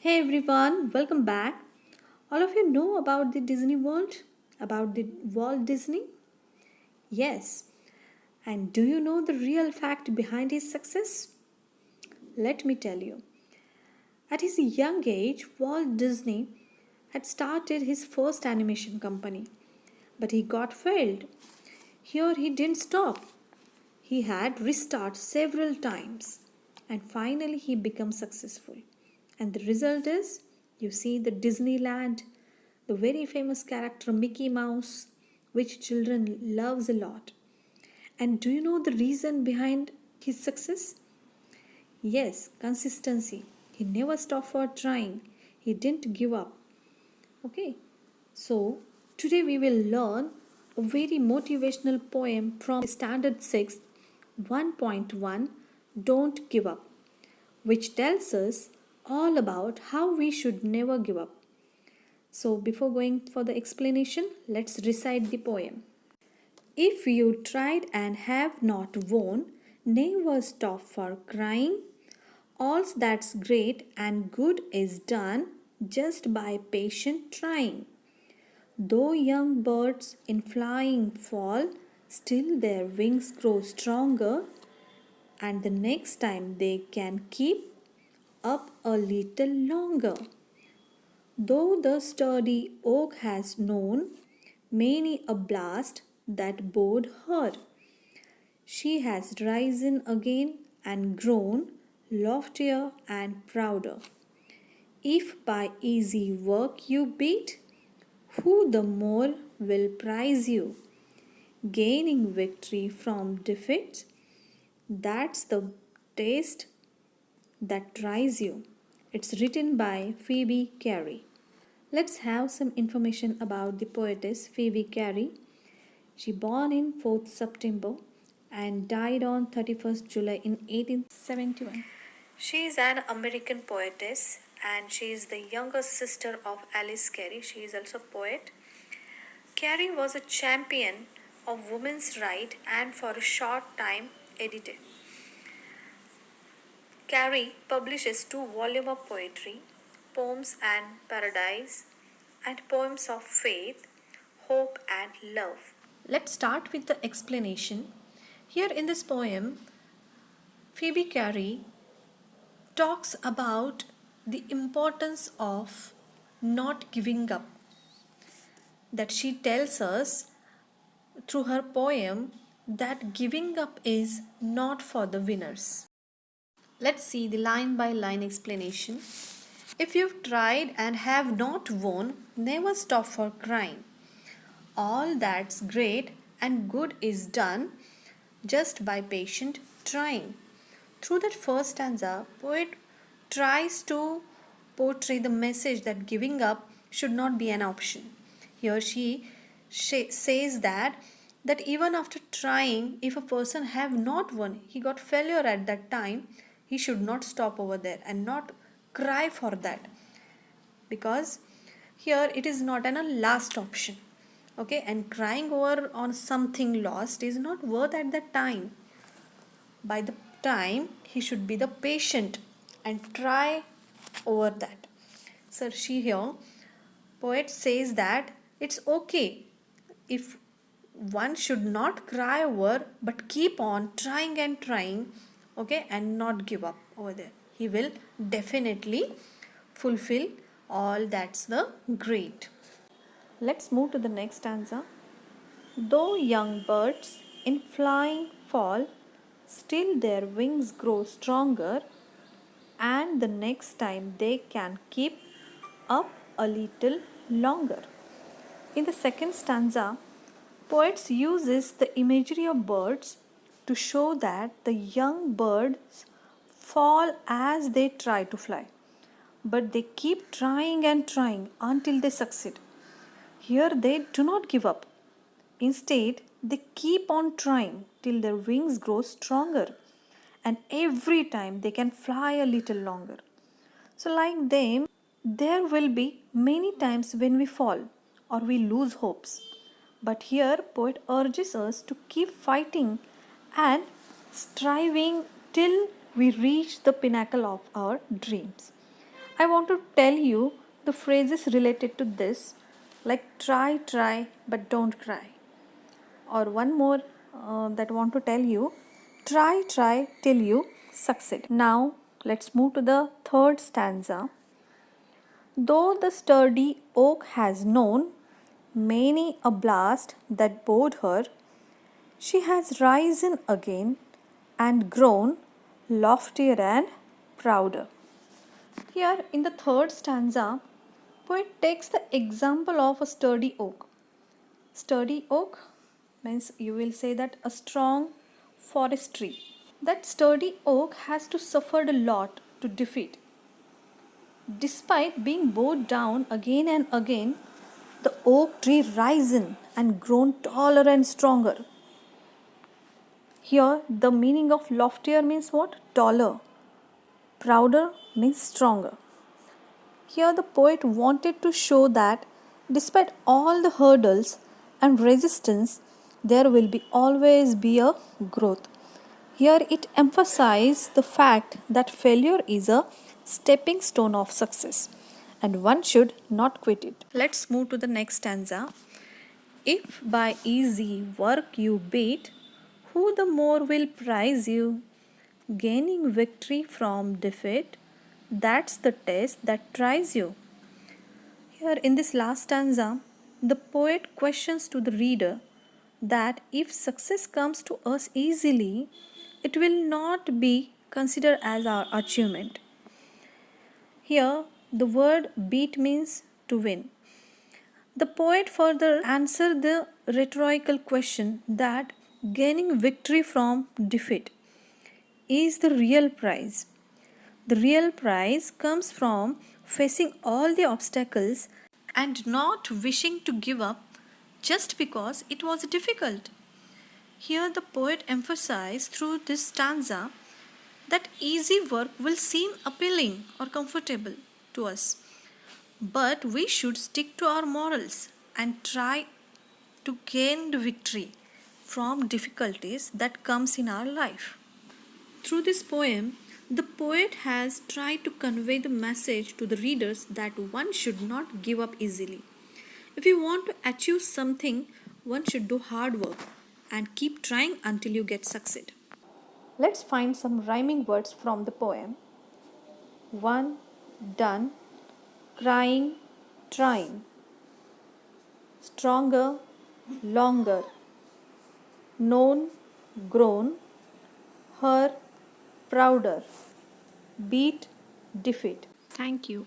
Hey everyone, welcome back. All of you know about the Disney World? About the Walt Disney? Yes. And do you know the real fact behind his success? Let me tell you. At his young age, Walt Disney had started his first animation company, but he got failed. Here he didn't stop. He had restart several times and finally he became successful. And the result is you see the Disneyland, the very famous character Mickey Mouse, which children loves a lot. And do you know the reason behind his success? Yes, consistency. He never stopped for trying. He didn't give up. Okay. So, today we will learn a very motivational poem from Standard 6 1.1 Don't Give Up, which tells us all about how we should never give up. So, before going for the explanation, let's recite the poem. If you tried and have not won, never stop for crying. All that's great and good is done just by patient trying. Though young birds in flying fall, still their wings grow stronger, and the next time they can keep up a little longer. Though the sturdy oak has known many a blast that bode her, she has risen again and grown loftier and prouder. If by easy work you beat, who the more will prize you? Gaining victory from defeat, that's the taste that tries you. It's written by Phoebe Cary. Let's have some information about the poetess Phoebe Cary. She born in 4th September and died on 31st July in 1871. She is an American poetess and she is the younger sister of Alice Cary. She is also a poet. Cary was a champion of women's rights and for a short time edited. Cary publishes 2 volumes of poetry, Poems and Paradise, and Poems of Faith, Hope and Love. Let's start with the explanation. Here in this poem, Phoebe Cary talks about the importance of not giving up. That she tells us through her poem that giving up is not for the winners. Let's see the line by line explanation. If you've tried and have not won, never stop for crying. All that's great and good is done just by patient trying. Through that first stanza, poet tries to portray the message that giving up should not be an option. Here she says that even after trying, if a person have not won, he got failure at that time, he should not stop over there and not cry for that, because here it is not a last option. Okay, and crying over on something lost is not worth at that time. By the time he should be the patient and try over that. So she here poet says that it's okay if one should not cry over but keep on trying and trying, okay, and not give up over there. He will definitely fulfill all that's the great. Let's move to the next stanza. Though young birds in flying fall, still their wings grow stronger, and the next time they can keep up a little longer. In the second stanza, poets uses the imagery of birds to show that the young birds fall as they try to fly, but they keep trying and trying until they succeed. Here they do not give up. Instead, they keep on trying till their wings grow stronger, and every time they can fly a little longer. So, like them, there will be many times when we fall or we lose hopes. But here, poet urges us to keep fighting and striving till we reach the pinnacle of our dreams. I want to tell you the phrases related to this, like try, try, but don't cry. Or one more that I want to tell you, try, try till you succeed. Now let's move to the third stanza. Though the sturdy oak has known many a blast that bowed her, she has risen again and grown loftier and prouder. Here in the third stanza, poet takes the example of a sturdy oak. Sturdy oak means you will say that a strong forest tree. That sturdy oak has to suffer a lot to defeat. Despite being bowed down again and again, the oak tree risen and grown taller and stronger. Here, the meaning of loftier means what? Taller. Prouder means stronger. Here, the poet wanted to show that despite all the hurdles and resistance, there will always be a growth. Here, it emphasizes the fact that failure is a stepping stone of success and one should not quit it. Let's move to the next stanza. If by easy work you beat, who the more will prize you? Gaining victory from defeat, that's the test that tries you. Here in this last stanza, the poet questions to the reader that if success comes to us easily, it will not be considered as our achievement. Here, the word beat means to win. The poet further answered the rhetorical question that gaining victory from defeat is the real prize. The real prize comes from facing all the obstacles and not wishing to give up just because it was difficult. Here, the poet emphasized through this stanza that easy work will seem appealing or comfortable to us, but we should stick to our morals and try to gain the victory from difficulties that comes in our life. Through this poem, the poet has tried to convey the message to the readers that one should not give up easily. If you want to achieve something, one should do hard work and keep trying until you get succeed. Let's find some rhyming words from the poem. One, done, crying, trying. Stronger, longer. Known, grown. Her, prouder. Beat, defeat. Thank you.